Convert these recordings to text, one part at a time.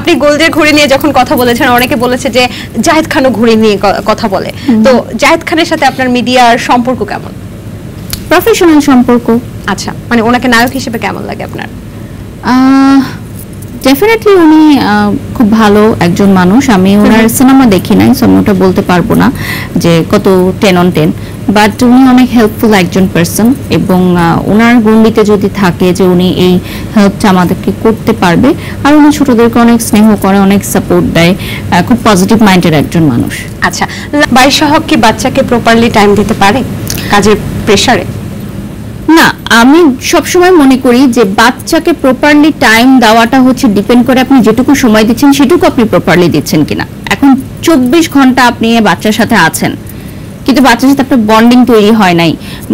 আপনি গোল্ডের ঘড়ি নিয়ে যখন কথা বলেছেন, অনেকে বলেছে যে জাহিদ খানও ঘড়ি নিয়ে কথা বলে, তো জাহিদ খানের সাথে আপনার মিডিয়ার সম্পর্ক কেমন? প্রফেশনাল সম্পর্ক। আচ্ছা, মানে ওনাকে নায়ক হিসেবে কেমন লাগে আপনার? ডেফিনেটলি উনি খুব ভালো একজন মানুষ। আমি ওনার সিনেমা দেখি নাই, সো আমি ওটা বলতে পারবো না যে কত 10 on 10, বাট উনি অনেক হেল্পফুল একজন পার্সন, এবং ওনার গণ্ডিতে যদি থাকে যে উনি এই হেল্পটা আমাদেরকে করতে পারবে, আর উনি ছোটদেরকে অনেক স্নেহ করে, অনেক সাপোর্ট দেয়, খুব পজিটিভ মাইন্ডের একজন মানুষ। আচ্ছা, বাড়ির সহ কি বাচ্চাকে প্রপারলি টাইম দিতে পারে কাজের প্রেসারে? না, আমি সবসময় মনে করি যে বাচ্চাকে প্রপারলি টাইম দেওয়াটা হচ্ছে ডিপেন্ড করে আপনি যেটুকু সময় দিচ্ছেন সেটুকু আপনি প্রপারলি দিচ্ছেন কিনা। এখন 24 ঘন্টা আপনি বাচ্চার সাথে আছেন, কিন্তু বাচ্চার সাথে আপনার বন্ডিং তৈরি হয় নাই,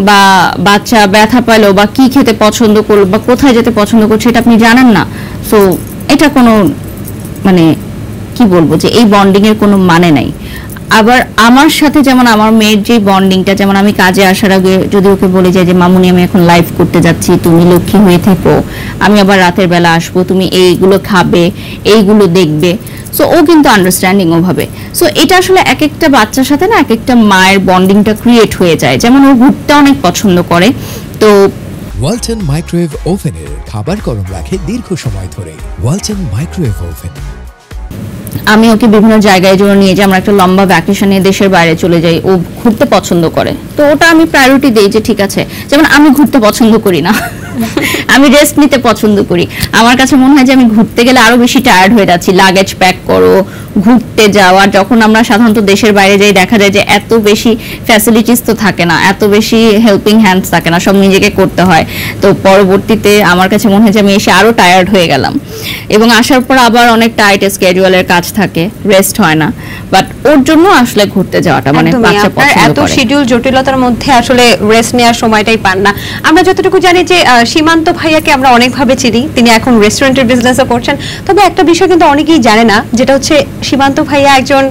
বা বাচ্চা ব্যথা পাইলো বা কি খেতে পছন্দ করলো বা কোথায় যেতে পছন্দ করছে এটা আপনি জানেন না, সো এটা কোনো মানে কি বলবো যে এই বন্ডিং এর কোনো মানে নাই। আবার আমার সাথে যেমন আমার মেয়ের যে বন্ডিংটা, যেমন আমি কাজে আসার আগে যদি ওকে বলে যাই যে মামুনি আমি এখন লাইভ করতে যাচ্ছি, তুমি লক্ষ্মী হয়ে থেকো, আমি আবার রাতের বেলা আসবো, তুমি এইগুলো খাবে, এইগুলো দেখবে, সো ও কিন্তু আন্ডারস্ট্যান্ডিং ওভাবে। সো এটা আসলে এক একটা বাচ্চার সাথে না এক একটা মায়ের বন্ডিংটা ক্রিয়েট হয়ে যায়। যেমন ও ঘুরতে অনেক পছন্দ করে, তো ওয়ালটন মাইক্রোওয়েভ ওভেনের খাবার গরম রাখে দীর্ঘ সময় ধরে। Walton microwave oven. আমি ওকে বিভিন্ন জায়গায় জন্য নিয়ে যাই, আমরা একটা লম্বা ভ্যাকেশনে দেশের বাইরে চলে যাই, ও ঘুরতে পছন্দ করে, তো ওটা আমি প্রায়োরিটি দিই যে ঠিক আছে। যেমন আমি ঘুরতে পছন্দ করি না, আমি রেস্ট নিতে পছন্দ করি। আমার কাছে মনে হয় যে আমি ঘুরতে গেলে আরো বেশি টায়ার্ড হয়ে যাচ্ছি, লাগেজ প্যাক করো, ঘুরতে যাওয়া। যখন আমরা সাধারণত দেশের বাইরে যাই দেখা যায় যে এত বেশি ফ্যাসিলিটিস তো থাকে না, এত বেশি হেল্পিং হ্যান্ডস থাকে না, সব নিজেকে করতে হয়। তো পরবর্তীতে আমার কাছে মনে হয় যে আমি এসে আরো টায়ার্ড হয়ে গেলাম, এবং আসার পর আবার অনেক টাইট স্কেডিউলের কাজ থাকে, রেস্ট হয় না। বাট ওর জন্য আসলে ঘুরতে যাওয়াটা মানে বাচ্চা পছন্দ করে। এত শিডিউল জটিলতার মধ্যে আসলে রেস্ট নেওয়ার সময়টাই পান না। আমরা যতটুকু জানি যে সীমান্ত ভাইয়াকে আমরা অনেকভাবে চিনি, তিনি এখন রেস্টুরেন্টের বিজনেসও করছেন। তবে একটা বিষয় কিন্তু অনেকেই জানে না, যেটা হচ্ছে সীমান্ত ভাইয়া একজন,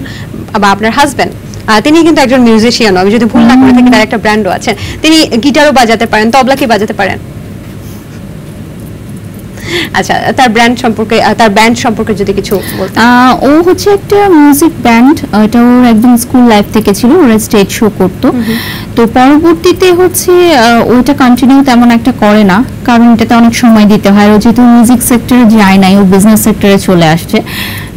বা আপনার হাজবেন্ড, তিনি কিন্তু একজন মিউজিশিয়ান, আমি যদি ভুল না করে থাকি, তার একটা ব্র্যান্ডও আছে, তিনি গিটারও বাজাতে পারেন, তবলা কি বাজাতে পারেন? আচ্ছা, তার ব্যান্ড সম্পর্কে যদি কিছু বলতেন। ও হচ্ছে একটা মিউজিক ব্যান্ড, এটা ওর একদম স্কুল লাইফ থেকে ছিল, ওরা স্টেজ শো করতো। তো পরবর্তীতে হচ্ছে ওইটা কন্টিনিউ তেমন একটা করে না, কারণ এটাতে অনেক সময় দিতে হয়। ও যেহেতু মিউজিক সেক্টরে যায় নাই, ও বিজনেস সেক্টরে চলে আসছে,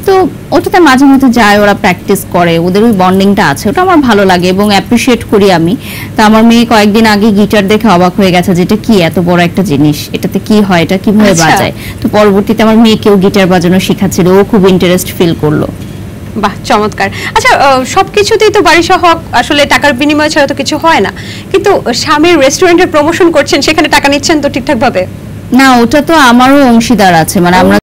তো ওটাতে মাঝে মধ্যে যায়, ওরা প্র্যাকটিস করে, ওদের ওই বন্ডিংটা আছে, ওটা আমার ভালো লাগে এবং অ্যাপ্রিসিয়েট করি আমি। তো আমার মেয়ে কয়েকদিন আগে গিটার দেখে অবাক হয়ে গেছে, যেটা কি এত বড় একটা জিনিস, এটাতে কি হয়, এটা কিভাবে বাজায়। তো পরবর্তীতে আমার মেয়েকেও গিটার বাজানো শেখাচ্ছিল, ও খুব ইন্টারেস্ট ফিল করলো। বাহ, চমৎকার। আচ্ছা, সবকিছুতেই তো বাড়ি সহ আসলে টাকার বিনিময় ছাড়া তো কিছু হয় না, কিন্তু স্বামীর রেস্টুরেন্টের প্রমোশন করছেন, সেখানে টাকা নিচ্ছেন তো ঠিকঠাক ভাবে? না, ওটা তো আমারও অংশীদার আছে, মানে আমরা